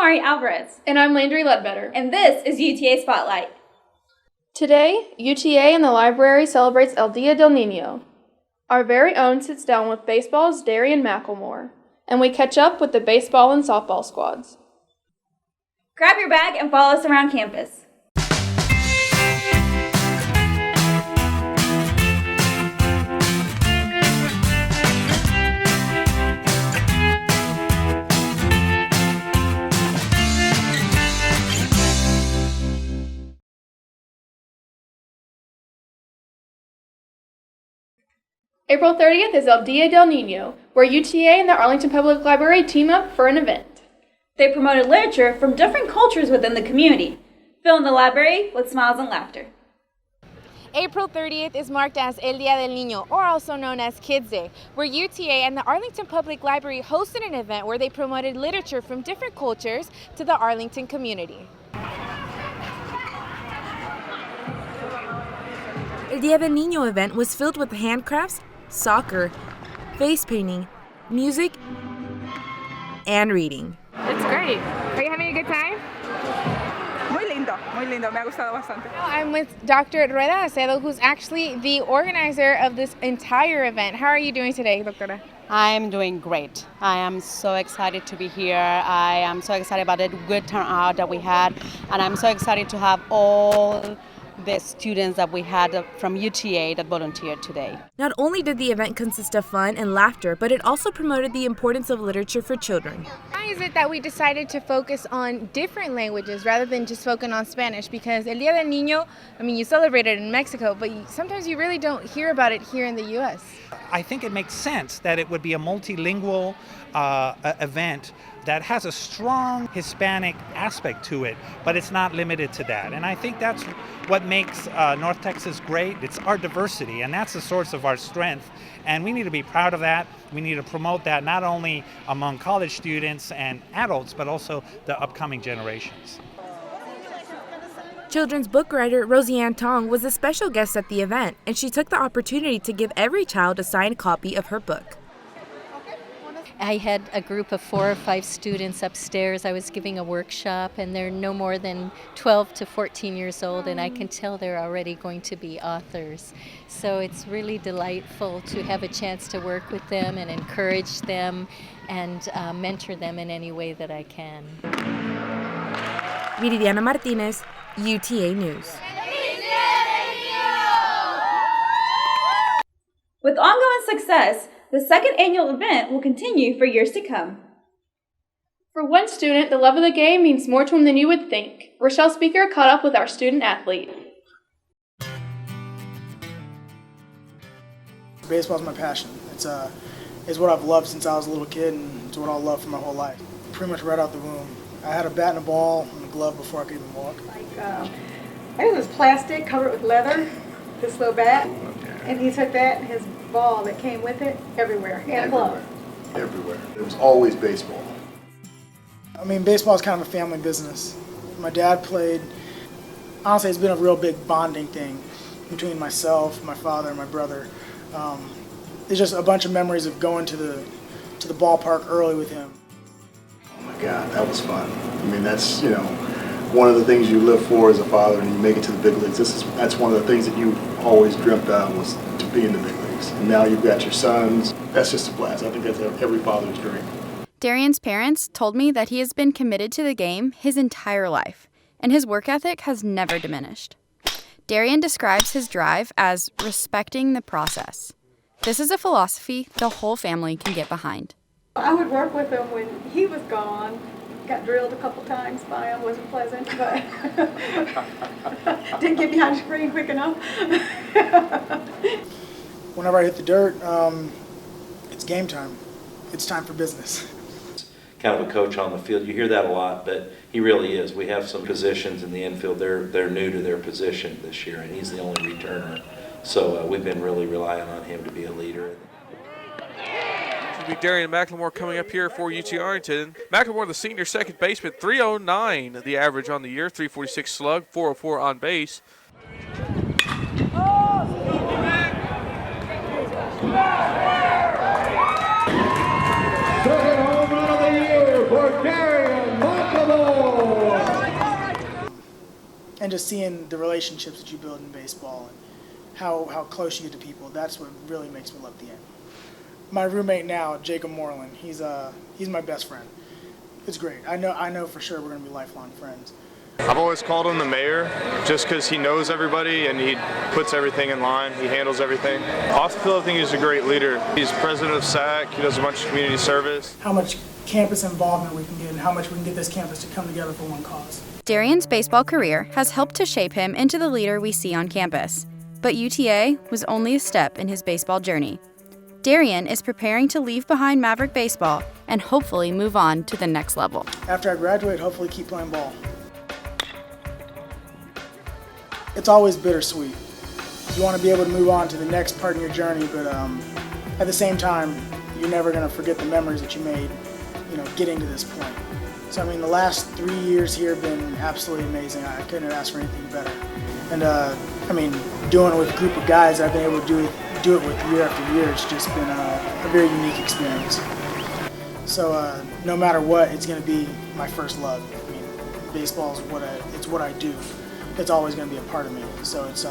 Mari Alvarez. And I'm Landry Ledbetter. And this is UTA Spotlight. Today, UTA in the library celebrates El Dia del Niño. Our very own sits down with baseball's Darian McElmore, and we catch up with the baseball and softball squads. Grab your bag and follow us around campus. April 30th is El Dia del Niño, where UTA and the Arlington Public Library team up for an event. They promoted literature from different cultures within the community. Fill in the library with smiles and laughter. April 30th is marked as El Dia del Niño, or also known as Kids Day, where UTA and the Arlington Public Library hosted an event where they promoted literature from different cultures to the Arlington community. El Dia del Niño event was filled with handcrafts, soccer, face painting, music, and reading. It's great. Are you having a good time? Muy lindo, me ha gustado bastante. I'm with Dr. Rueda Acedo, who's actually the organizer of this entire event. How are you doing today, Doctora? I'm doing great. I am so excited to be here. I am so excited about the good turnout that we had, and I'm so excited to have all the students that we had from UTA that volunteered today. Not only did the event consist of fun and laughter, but it also promoted the importance of literature for children. Why is it that we decided to focus on different languages rather than just focus on Spanish? Because El Dia del Niño, you celebrate it in Mexico, but sometimes you really don't hear about it here in the U.S. I think it makes sense that it would be a multilingual event that has a strong Hispanic aspect to it, but it's not limited to that. And I think that's what makes North Texas great. It's our diversity, and that's the source of our strength. And we need to be proud of that. We need to promote that not only among college students and adults, but also the upcoming generations. Children's book writer Roseanne Tong was a special guest at the event, and she took the opportunity to give every child a signed copy of her book. I had a group of 4 or 5 students upstairs. I was giving a workshop, and they're no more than 12 to 14 years old, and I can tell they're already going to be authors. So it's really delightful to have a chance to work with them and encourage them and mentor them in any way that I can. Viridiana Martinez, UTA News. With ongoing success, the second annual event will continue for years to come. For one student, the love of the game means more to him than you would think. Rochelle Speaker caught up with our student athlete. Baseball is my passion. It's what I've loved since I was a little kid, and it's what I'll love for my whole life. Pretty much right out the womb. I had a bat and a ball and a glove before I could even walk. It was plastic covered with leather, this little bat, and he took that and his ball that came with it everywhere, and a glove. Everywhere. It was always baseball. Baseball is kind of a family business. My dad played. Honestly, it's been a real big bonding thing between myself, my father, and my brother. It's just a bunch of memories of going to the ballpark early with him. Oh my God, that was fun. That's one of the things you live for as a father, and you make it to the big leagues. That's one of the things that you always dreamt of, was to be in the big leagues. And now you've got your sons. That's just a blast. I think that's every father's dream. Darian's parents told me that he has been committed to the game his entire life, and his work ethic has never diminished. Darian describes his drive as respecting the process. This is a philosophy the whole family can get behind. I would work with him when he was gone. Got drilled a couple times by him, wasn't pleasant, but didn't get behind the screen quick enough. Whenever I hit the dirt, it's game time. It's time for business. Kind of a coach on the field. You hear that a lot, but he really is. We have some positions in the infield. They're new to their position this year, and he's the only returner. So we've been really relying on him to be a leader. Be Darian McElmore coming up here for UT Arlington. McElmore, the senior second baseman, 309 the average on the year, 346 slug, 404 on base. Second home run of the year for Darian McElmore. and just seeing the relationships that you build in baseball and how close you get to people, that's what really makes me love the game. My roommate now, Jacob Moreland, he's my best friend. It's great. I know for sure we're going to be lifelong friends. I've always called him the mayor just because he knows everybody and he puts everything in line. He handles everything. Off the field, I think he's a great leader. He's president of SAC. He does a bunch of community service. How much campus involvement we can get and how much we can get this campus to come together for one cause. Darian's baseball career has helped to shape him into the leader we see on campus. But UTA was only a step in his baseball journey. Darian is preparing to leave behind Maverick baseball and hopefully move on to the next level. After I graduate, hopefully keep playing ball. It's always bittersweet. You want to be able to move on to the next part in your journey, but at the same time, you're never going to forget the memories that you made, getting to this point. So, I mean, the last 3 years here have been absolutely amazing. I couldn't have asked for anything better. And, doing it with a group of guys I've been able to do it with year after year, it's just been a very unique experience. So, no matter what, it's going to be my first love. I mean, baseball is what I do. It's always going to be a part of me. So it's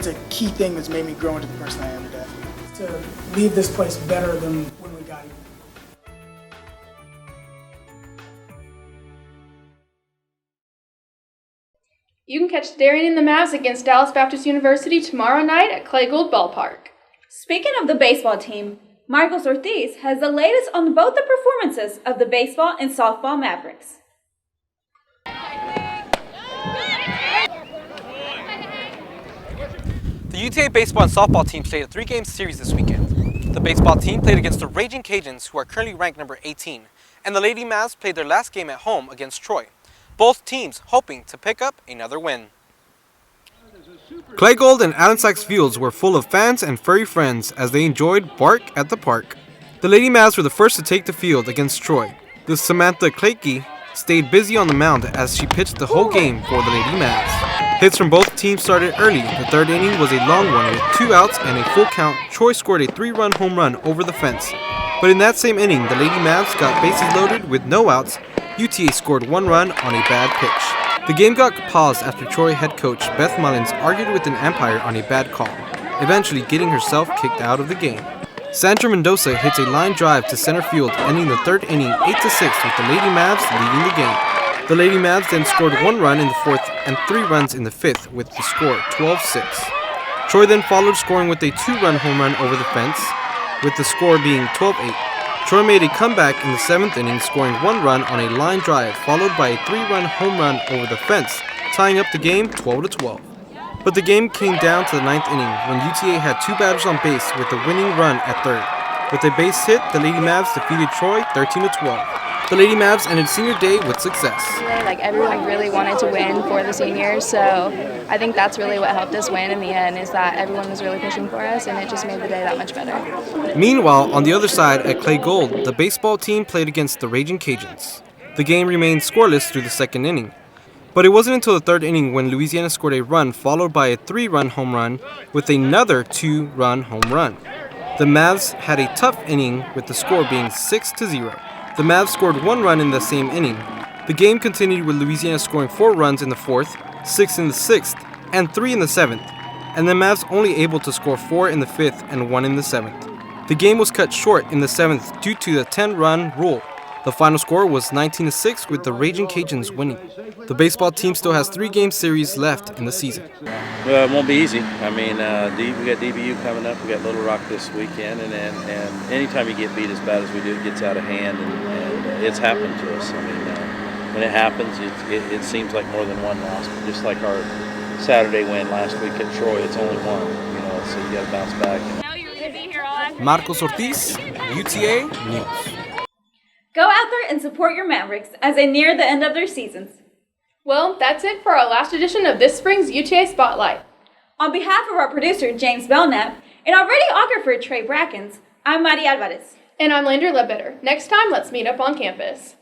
a key thing that's made me grow into the person I am today. To leave this place better than when we got here. You can catch Darian and the Mavs against Dallas Baptist University tomorrow night at Clay Gould Ballpark. Speaking of the baseball team, Marcos Ortiz has the latest on both the performances of the baseball and softball Mavericks. The UTA baseball and softball teams played a 3-game series this weekend. The baseball team played against the Raging Cajuns, who are currently ranked number 18, and the Lady Mavs played their last game at home against Troy. Both teams hoping to pick up another win. Clay Gould and Allen Sykes Fields were full of fans and furry friends as they enjoyed Bark at the Park. The Lady Mavs were the first to take the field against Troy. The Samantha Clakey stayed busy on the mound as she pitched the whole game for the Lady Mavs. Hits from both teams started early. The third inning was a long one with 2 outs and a full count. Troy scored a 3-run home run over the fence. But in that same inning, the Lady Mavs got bases loaded with no outs. UTA scored 1 run on a bad pitch. The game got paused after Troy head coach Beth Mullins argued with an umpire on a bad call, eventually getting herself kicked out of the game. Sandra Mendoza hits a line drive to center field, ending the third inning 8-6 with the Lady Mavs leading the game. The Lady Mavs then scored 1 run in the fourth and 3 runs in the fifth with the score 12-6. Troy then followed, scoring with a 2-run home run over the fence, with the score being 12-8. Troy made a comeback in the 7th inning, scoring 1 run on a line drive, followed by a 3-run home run over the fence, tying up the game 12-12. But the game came down to the 9th inning when UTA had 2 batters on base with the winning run at third. With a base hit, the Lady Mavs defeated Troy 13-12. The Lady Mavs ended senior day with success. Everyone really wanted to win for the seniors, so I think that's really what helped us win in the end, is that everyone was really pushing for us, and it just made the day that much better. Meanwhile, on the other side at Clay Gould, the baseball team played against the Raging Cajuns. The game remained scoreless through the 2nd inning. But it wasn't until the 3rd inning when Louisiana scored a run, followed by a 3-run home run with another 2-run home run. The Mavs had a tough inning with the score being 6-0. The Mavs scored 1 run in the same inning. The game continued with Louisiana scoring 4 runs in the 4th, 6 in the 6th, and 3 in the 7th, and the Mavs only able to score 4 in the 5th and 1 in the 7th. The game was cut short in the 7th due to the 10-run rule. The final score was 19-6 with the Raging Cajuns winning. The baseball team still has 3-game series left in the season. Well, it won't be easy. I mean, we got DBU coming up. We got Little Rock this weekend, and anytime you get beat as bad as we do, it gets out of hand, and it's happened to us. I mean, when it happens, it seems like more than one loss. But just like our Saturday win last week at Troy, it's only one. So you got to bounce back. Marcos Ortiz, UTA News. Go out there and support your Mavericks as they near the end of their seasons. Well, that's it for our last edition of this spring's UTA Spotlight. On behalf of our producer, James Belknap, and our videographer, Trey Brackens, I'm Mari Alvarez. And I'm Lander Ledbetter. Next time, let's meet up on campus.